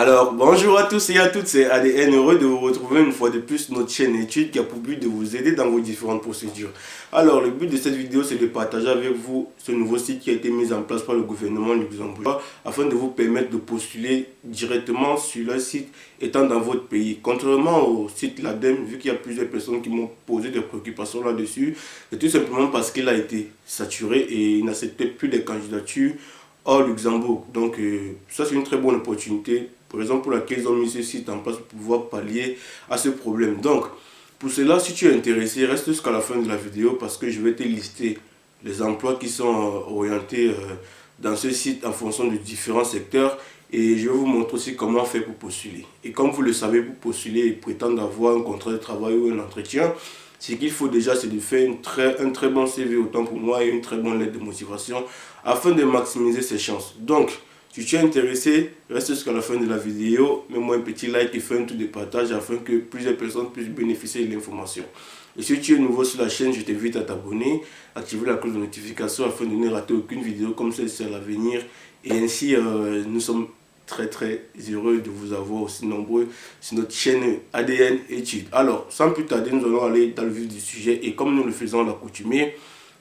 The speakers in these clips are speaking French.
Alors, bonjour à tous et à toutes, c'est ADN, heureux de vous retrouver une fois de plus sur notre chaîne études qui a pour but de vous aider dans vos différentes procédures. Alors, le but de cette vidéo, c'est de partager avec vous ce nouveau site qui a été mis en place par le gouvernement luxembourgeois afin de vous permettre de postuler directement sur le site étant dans votre pays. Contrairement au site l'ADEME, vu qu'il y a plusieurs personnes qui m'ont posé des préoccupations là-dessus, c'est tout simplement parce qu'il a été saturé et il n'acceptait plus des candidatures hors Luxembourg. Donc, ça, c'est une très bonne opportunité, raison pour laquelle ils ont mis ce site en place pour pouvoir pallier à ce problème. Donc, pour cela, si tu es intéressé, reste jusqu'à la fin de la vidéo parce que je vais te lister les emplois qui sont orientés dans ce site en fonction de différents secteurs et je vais vous montrer aussi comment faire pour postuler. Et comme vous le savez, pour postuler et prétendre avoir un contrat de travail ou un entretien, ce qu'il faut déjà, c'est de faire un très bon CV autant pour moi et une très bonne lettre de motivation afin de maximiser ses chances. Donc, si tu es intéressé, reste jusqu'à la fin de la vidéo, mets-moi un petit like et fais un tour de partage afin que plusieurs personnes puissent bénéficier de l'information. Et si tu es nouveau sur la chaîne, je t'invite à t'abonner, activer la cloche de notification afin de ne rater aucune vidéo comme celle-ci à l'avenir. Et ainsi, nous sommes très heureux de vous avoir aussi nombreux sur notre chaîne ADN Études. Alors, sans plus tarder, nous allons aller dans le vif du sujet et comme nous le faisons à l'accoutumée,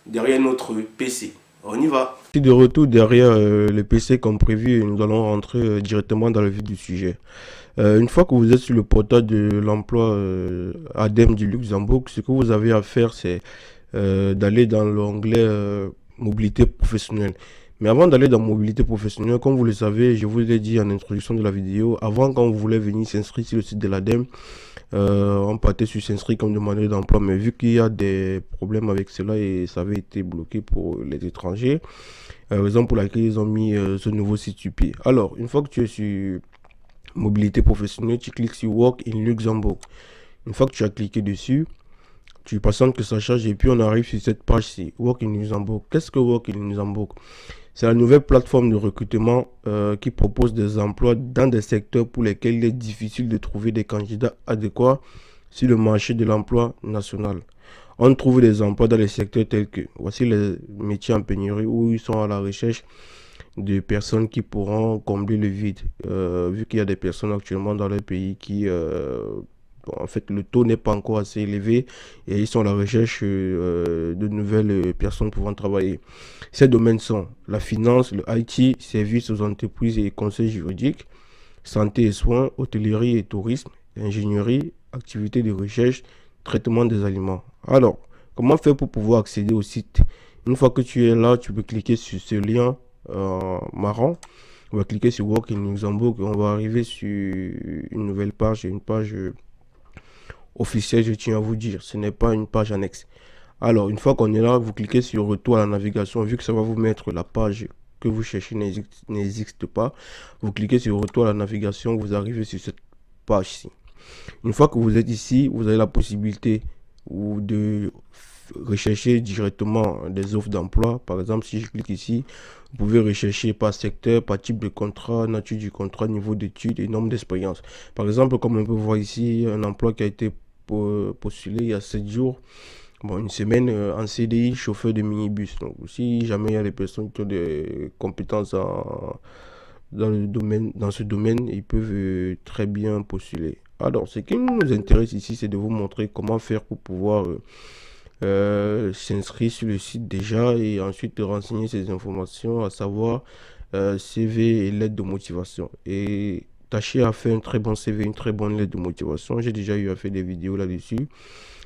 derrière notre PC. On y va. De retour derrière le PC comme prévu, nous allons rentrer directement dans le vif du sujet. Une fois que vous êtes sur le portail de l'emploi ADEME du Luxembourg, ce que vous avez à faire, c'est d'aller dans l'onglet mobilité professionnelle. Mais avant d'aller dans mobilité professionnelle, comme vous le savez, je vous l'ai dit en introduction de la vidéo, avant quand vous voulez venir s'inscrire sur le site de l'ADEME, on partait sur s'inscrire comme demandeur d'emploi, mais vu qu'il y a des problèmes avec cela et ça avait été bloqué pour les étrangers, raison pour laquelle ils ont mis ce nouveau site sur pied. Alors, une fois que tu es sur mobilité professionnelle, tu cliques sur Work in Luxembourg. Une fois que tu as cliqué dessus, tu patientes que ça charge et puis on arrive sur cette page-ci, Work in Luxembourg. Qu'est-ce que Work in Luxembourg? C'est la nouvelle plateforme de recrutement qui propose des emplois dans des secteurs pour lesquels il est difficile de trouver des candidats adéquats sur le marché de l'emploi national. On trouve des emplois dans les secteurs tels que, voici les métiers en pénurie où ils sont à la recherche de personnes qui pourront combler le vide. Vu qu'il y a des personnes actuellement dans le pays qui, bon, en fait, le taux n'est pas encore assez élevé et ils sont à la recherche de nouvelles personnes pouvant travailler. Ces domaines sont la finance, le IT, services aux entreprises et conseils juridiques, santé et soins, hôtellerie et tourisme, ingénierie, activités de recherche, traitement des aliments. Alors, comment faire pour pouvoir accéder au site? Une fois que tu es là, tu peux cliquer sur ce lien marron. On va cliquer sur Work in Luxembourg et on va arriver sur une nouvelle page, une page officielle, je tiens à vous dire. Ce n'est pas une page annexe. Alors, une fois qu'on est là, vous cliquez sur Retour à la navigation. Vu que ça va vous mettre la page que vous cherchez n'existe pas, vous cliquez sur Retour à la navigation, vous arrivez sur cette page-ci. Une fois que vous êtes ici, vous avez la possibilité de rechercher directement des offres d'emploi. Par exemple, si je clique ici, vous pouvez rechercher par secteur, par type de contrat, nature du contrat, niveau d'études et nombre d'expérience. Par exemple, comme on peut voir ici, un emploi qui a été postulé il y a 7 jours. Bon, une semaine en CDI, chauffeur de minibus. Donc, si jamais il y a des personnes qui ont des compétences dans ce domaine, ils peuvent très bien postuler. Alors, ce qui nous intéresse ici, c'est de vous montrer comment faire pour pouvoir s'inscrire sur le site déjà et ensuite de renseigner ces informations, à savoir CV et lettre de motivation. Et tâchez à faire un très bon CV, une très bonne lettre de motivation. J'ai déjà eu à faire des vidéos là-dessus.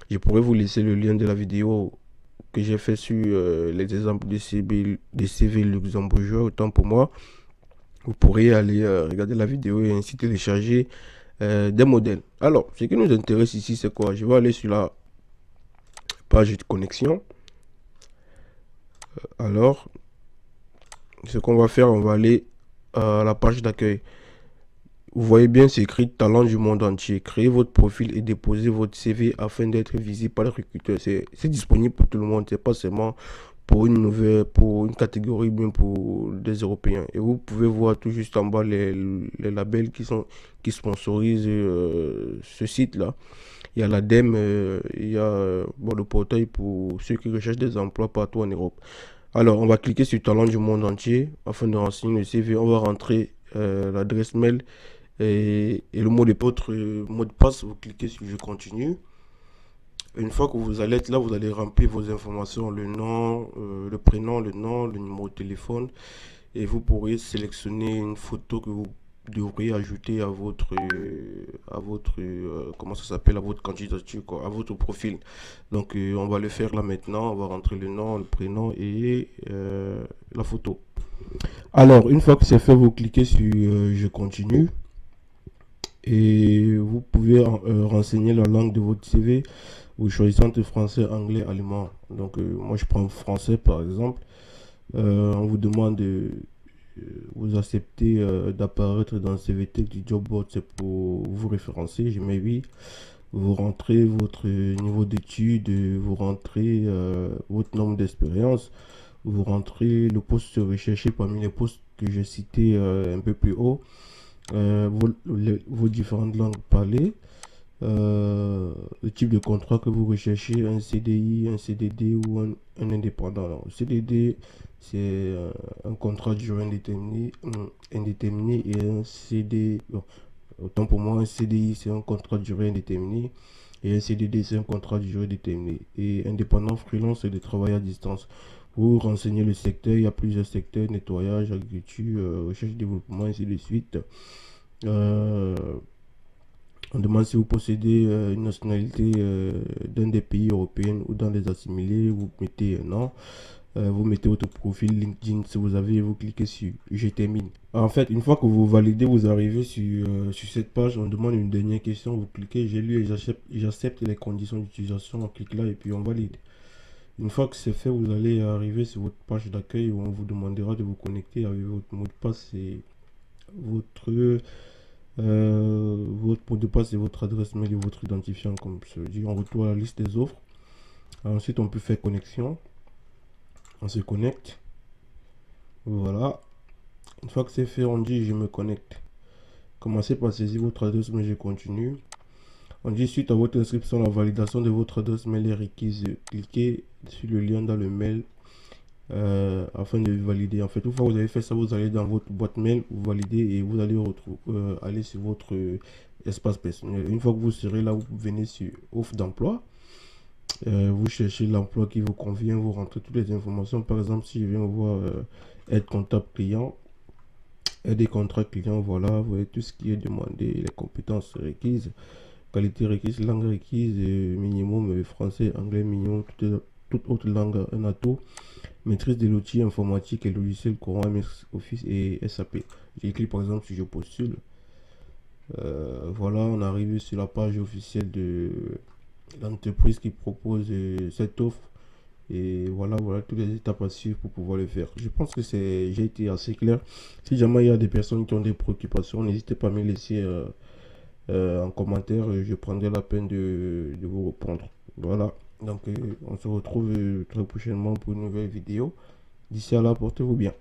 Je pourrais vous laisser le lien de la vidéo que j'ai fait sur les exemples de CV luxembourgeois, autant pour moi. Vous pourrez aller regarder la vidéo et ainsi télécharger des modèles. Alors, ce qui nous intéresse ici, c'est quoi? Je vais aller sur la page de connexion. Alors, ce qu'on va faire, on va aller à la page d'accueil. Vous voyez bien, c'est écrit talent du monde entier. Créez votre profil et déposez votre CV afin d'être visible par le recruteur. C'est disponible pour tout le monde. C'est pas seulement pour pour une catégorie, bien pour des Européens. Et vous pouvez voir tout juste en bas les labels qui sponsorisent ce site-là. Il y a l'ADEME, il y a bon, le portail pour ceux qui recherchent des emplois partout en Europe. Alors, on va cliquer sur talent du monde entier afin de renseigner le CV. On va rentrer l'adresse mail et le votre mot de passe, vous cliquez sur je continue. Une fois que vous allez être là, vous allez remplir vos informations, le nom, le prénom, le nom, le numéro de téléphone, et vous pourrez sélectionner une photo que vous devriez ajouter à votre comment ça s'appelle, à votre candidature, quoi, à votre profil. Donc on va le faire là maintenant, on va rentrer le nom, le prénom et la photo. Alors une fois que c'est fait, vous cliquez sur je continue et vous pouvez renseigner la langue de votre CV. Vous choisissez entre français, anglais, allemand. Donc moi je prends français par exemple. On vous demande de vous acceptez d'apparaître dans le CVT du job board, c'est pour vous référencer. Je mets oui. Vous rentrez votre niveau d'études, vous rentrez votre nombre d'expérience, vous rentrez le poste recherché parmi les postes que j'ai cités un peu plus haut, vos différentes langues parlées, le type de contrat que vous recherchez, un CDI, un CDD ou un indépendant. Alors, CDD, c'est un contrat de durée indéterminée et un CD, bon, autant pour moi, un CDI, c'est un contrat de durée indéterminée et un CDD, c'est un contrat de durée déterminée. Et indépendant freelance, c'est de travail à distance. Vous renseignez le secteur, il y a plusieurs secteurs, nettoyage, agriculture, recherche, développement, ainsi de suite. Euh, on demande si vous possédez une nationalité d'un des pays européens ou dans les assimilés, vous mettez un non. Vous mettez votre profil LinkedIn si vous avez, vous cliquez sur je termine. En fait, une fois que vous validez, vous arrivez sur cette page, on demande une dernière question, vous cliquez j'ai lu et j'accepte les conditions d'utilisation, on clique là et puis on valide. Une fois que c'est fait, vous allez arriver sur votre page d'accueil où on vous demandera de vous connecter avec votre mot de passe et votre votre mot de passe et votre adresse mail et votre identifiant, comme je dis, on retrouve la liste des offres. Ensuite, on peut faire connexion. On se connecte. Voilà. Une fois que c'est fait, on dit je me connecte. Commencez par saisir votre adresse mail, je continue. On dit suite à votre inscription, la validation de votre adresse mail est requise. Cliquez sur le lien dans le mail afin de valider. En fait, une fois que vous avez fait ça, vous allez dans votre boîte mail, vous validez et vous allez aller sur votre espace personnel. Une fois que vous serez là, vous venez sur offre d'emploi. Vous cherchez l'emploi qui vous convient, vous rentrez toutes les informations. Par exemple, si je viens voir aide comptable client, aide des contrats clients, voilà, vous voyez tout ce qui est demandé, les compétences requises, qualité requise, langue requise, minimum français, anglais, minimum, toute autre langue, un atout. Maîtrise de l'outil informatique et logiciel courant MS Office et SAP. J'ai écrit par exemple si je postule. Voilà, on arrive sur la page officielle de l'entreprise qui propose cette offre. Et voilà, voilà toutes les étapes à suivre pour pouvoir le faire. Je pense que j'ai été assez clair. Si jamais il y a des personnes qui ont des préoccupations, n'hésitez pas à me laisser en commentaire. Je prendrai la peine de vous répondre. Voilà. Donc, on se retrouve très prochainement pour une nouvelle vidéo. D'ici à là, portez-vous bien.